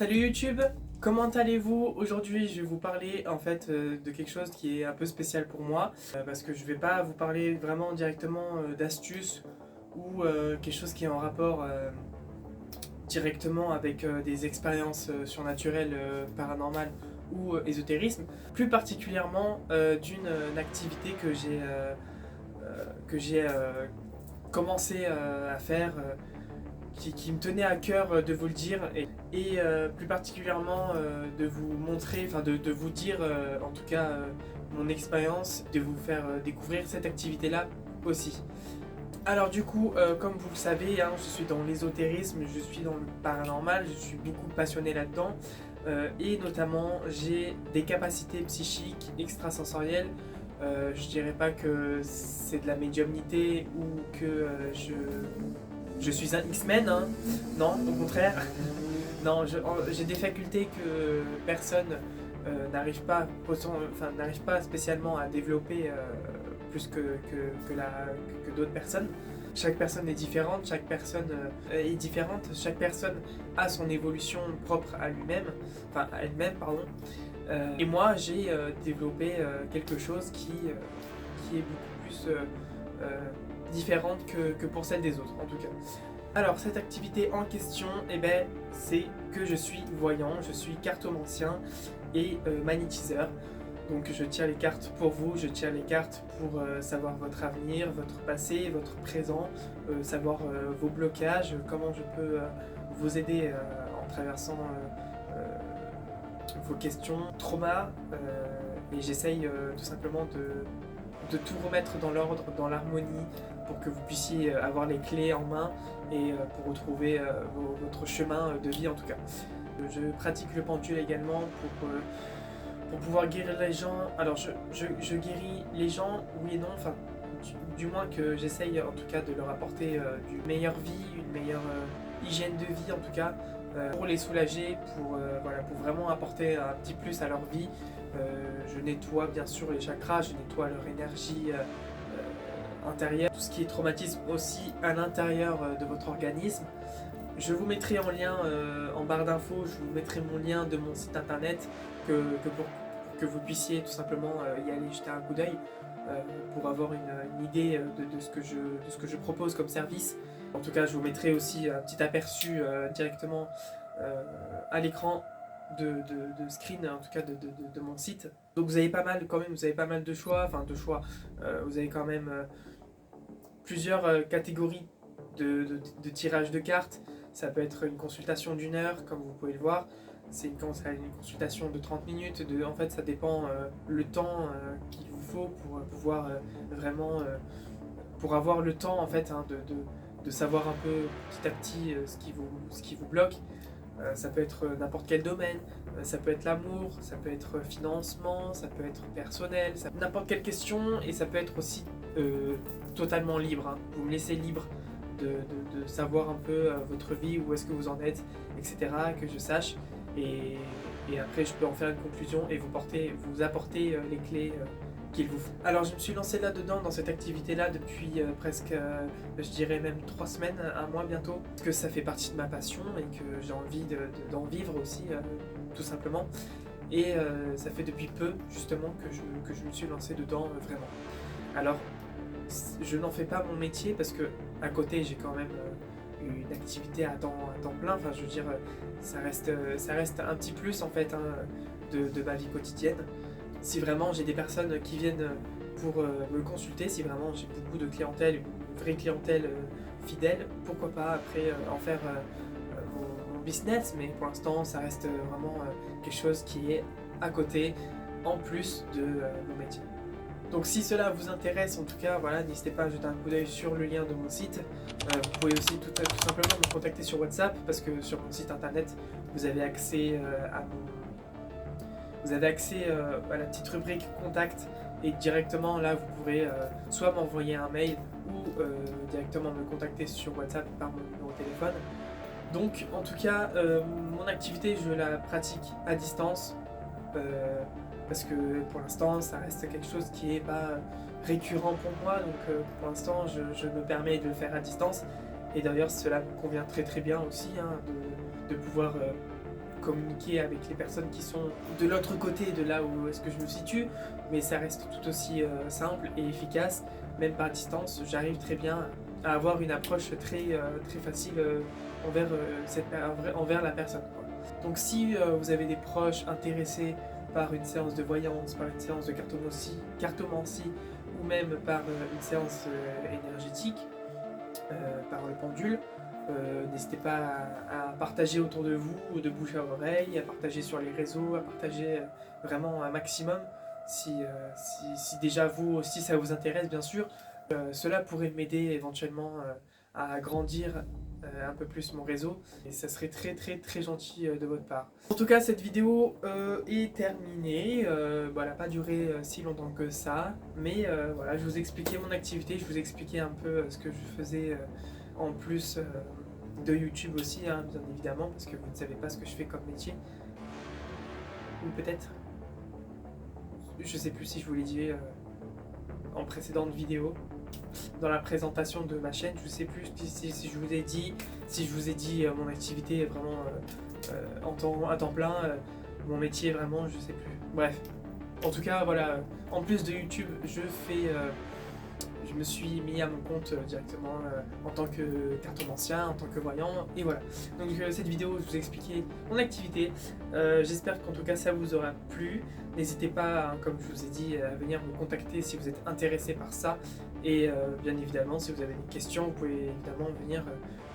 Salut YouTube, comment allez-vous? Aujourd'hui je vais vous parler de quelque chose qui est un peu spécial pour moi parce que je vais pas vous parler vraiment directement d'astuces ou quelque chose qui est en rapport directement avec des expériences surnaturelles, paranormales ou ésotérisme, plus particulièrement d'une activité que j'ai commencé à faire qui me tenait à cœur de vous le dire et plus particulièrement de vous montrer, de vous dire en tout cas mon expérience, de vous faire découvrir cette activité-là aussi. Alors du coup, comme vous le savez, hein, je suis dans l'ésotérisme, je suis dans le paranormal, je suis beaucoup passionné là-dedans et notamment j'ai des capacités psychiques extrasensorielles. Je dirais pas que c'est de la médiumnité ou que je suis un X-Men, hein. Non, au contraire. Non, j'ai des facultés que personne n'arrive pas spécialement à développer plus que d'autres personnes. Chaque personne est différente, chaque personne a son évolution propre à lui-même, enfin à elle-même, pardon. Et moi, j'ai développé quelque chose qui est beaucoup plus différente que pour celle des autres, en tout cas. Alors, cette activité en question, c'est que je suis voyant, je suis cartomancien et magnétiseur. Donc je tire les cartes pour vous, je tire les cartes pour savoir votre avenir, votre passé, votre présent, savoir vos blocages, comment je peux vous aider en traversant vos questions, traumas, et j'essaye tout simplement de tout remettre dans l'ordre, dans l'harmonie, pour que vous puissiez avoir les clés en main et pour retrouver votre chemin de vie en tout cas. Je pratique le pendule également pour pouvoir guérir les gens. Alors je guéris les gens, oui et non, enfin du moins que j'essaye en tout cas de leur apporter une meilleure vie, une meilleure hygiène de vie en tout cas, pour les soulager, pour vraiment apporter un petit plus à leur vie. Je nettoie bien sûr les chakras, je nettoie leur énergie intérieure, tout ce qui est traumatisme aussi à l'intérieur de votre organisme. Je vous mettrai en lien en barre d'infos, je vous mettrai mon lien de mon site internet pour que vous puissiez tout simplement y aller jeter un coup d'œil pour avoir une idée de ce que je propose comme service. En tout cas, je vous mettrai aussi un petit aperçu directement à l'écran de screen, en tout cas de mon site. Donc vous avez pas mal quand même, vous avez pas mal de choix, vous avez quand même plusieurs catégories de tirage de cartes. Ça peut être une consultation d'1 heure, comme vous pouvez le voir. C'est une consultation de 30 minutes. En fait, ça dépend le temps qu'il vous faut pour pouvoir vraiment pour avoir le temps en fait de savoir un peu petit à petit ce qui vous bloque. Ça peut être n'importe quel domaine, ça peut être l'amour, ça peut être financement, ça peut être personnel, n'importe quelle question, et ça peut être aussi totalement libre, hein. Vous me laissez libre de savoir un peu votre vie, où est-ce que vous en êtes, etc. Que je sache, et après je peux en faire une conclusion et vous apporter les clés qu'il vous faut. Alors je me suis lancé là-dedans, dans cette activité-là, depuis presque, je dirais même 3 semaines, 1 mois bientôt, parce que ça fait partie de ma passion et que j'ai envie d'en vivre aussi, tout simplement. Et ça fait depuis peu, justement, que je me suis lancé dedans, vraiment. Alors, je n'en fais pas mon métier, parce que à côté, j'ai quand même une activité à temps plein, enfin je veux dire, ça reste un petit plus, en fait, hein, de ma vie quotidienne. Si vraiment j'ai des personnes qui viennent pour me consulter, si vraiment j'ai beaucoup de clientèle, une vraie clientèle fidèle, pourquoi pas après en faire mon business, mais pour l'instant ça reste vraiment quelque chose qui est à côté, en plus de mon métier. Donc si cela vous intéresse, en tout cas, voilà, n'hésitez pas à jeter un coup d'œil sur le lien de mon site. Vous pouvez aussi tout simplement me contacter sur WhatsApp, parce que sur mon site internet, vous avez accès à la petite rubrique contact, et directement là vous pourrez soit m'envoyer un mail ou directement me contacter sur WhatsApp par mon numéro de téléphone. Donc en tout cas, mon activité je la pratique à distance parce que pour l'instant ça reste quelque chose qui n'est pas récurrent pour moi, donc pour l'instant je me permets de le faire à distance, et d'ailleurs cela me convient très très bien aussi, hein, de pouvoir communiquer avec les personnes qui sont de l'autre côté de là où est-ce que je me situe, mais ça reste tout aussi simple et efficace, même par distance. J'arrive très bien à avoir une approche très facile envers la personne, quoi. Donc si vous avez des proches intéressés par une séance de voyance, par une séance de cartomancie ou même par une séance énergétique, par le pendule, n'hésitez pas à partager autour de vous, de bouche à oreille, à partager sur les réseaux, à partager vraiment un maximum si déjà vous aussi ça vous intéresse, bien sûr. Cela pourrait m'aider éventuellement à agrandir un peu plus mon réseau et ça serait très gentil de votre part. En tout cas, cette vidéo est terminée. Elle n'a pas duré si longtemps que ça, mais voilà, je vous expliquais mon activité, je vous expliquais un peu ce que je faisais en plus de YouTube aussi, hein, bien évidemment, parce que vous ne savez pas ce que je fais comme métier. Ou peut-être, je sais plus si je vous l'ai dit en précédente vidéo, dans la présentation de ma chaîne, je sais plus si je vous ai dit, mon activité est vraiment à temps plein, mon métier vraiment, je sais plus. Bref, en tout cas voilà, en plus de YouTube, je me suis mis à mon compte directement en tant que cartomancien, en tant que voyant, et voilà. Donc cette vidéo, je vous ai expliqué mon activité. J'espère qu'en tout cas ça vous aura plu. N'hésitez pas, hein, comme je vous ai dit, à venir me contacter si vous êtes intéressé par ça. Et bien évidemment, si vous avez des questions, vous pouvez évidemment venir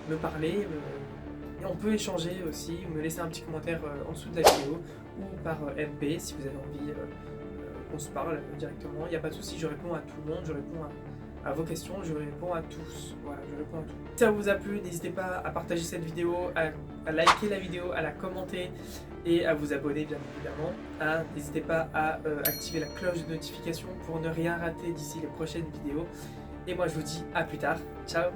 me parler. Et on peut échanger aussi, me laisser un petit commentaire en dessous de la vidéo ou par MP si vous avez envie qu'on se parle directement. Il n'y a pas de souci, je réponds à tout le monde, je réponds à vos questions, je réponds à tous. Voilà, je réponds à tout. Si ça vous a plu, n'hésitez pas à partager cette vidéo, à liker la vidéo, à la commenter et à vous abonner bien évidemment. N'hésitez pas à activer la cloche de notification pour ne rien rater d'ici les prochaines vidéos. Et moi je vous dis à plus tard. Ciao!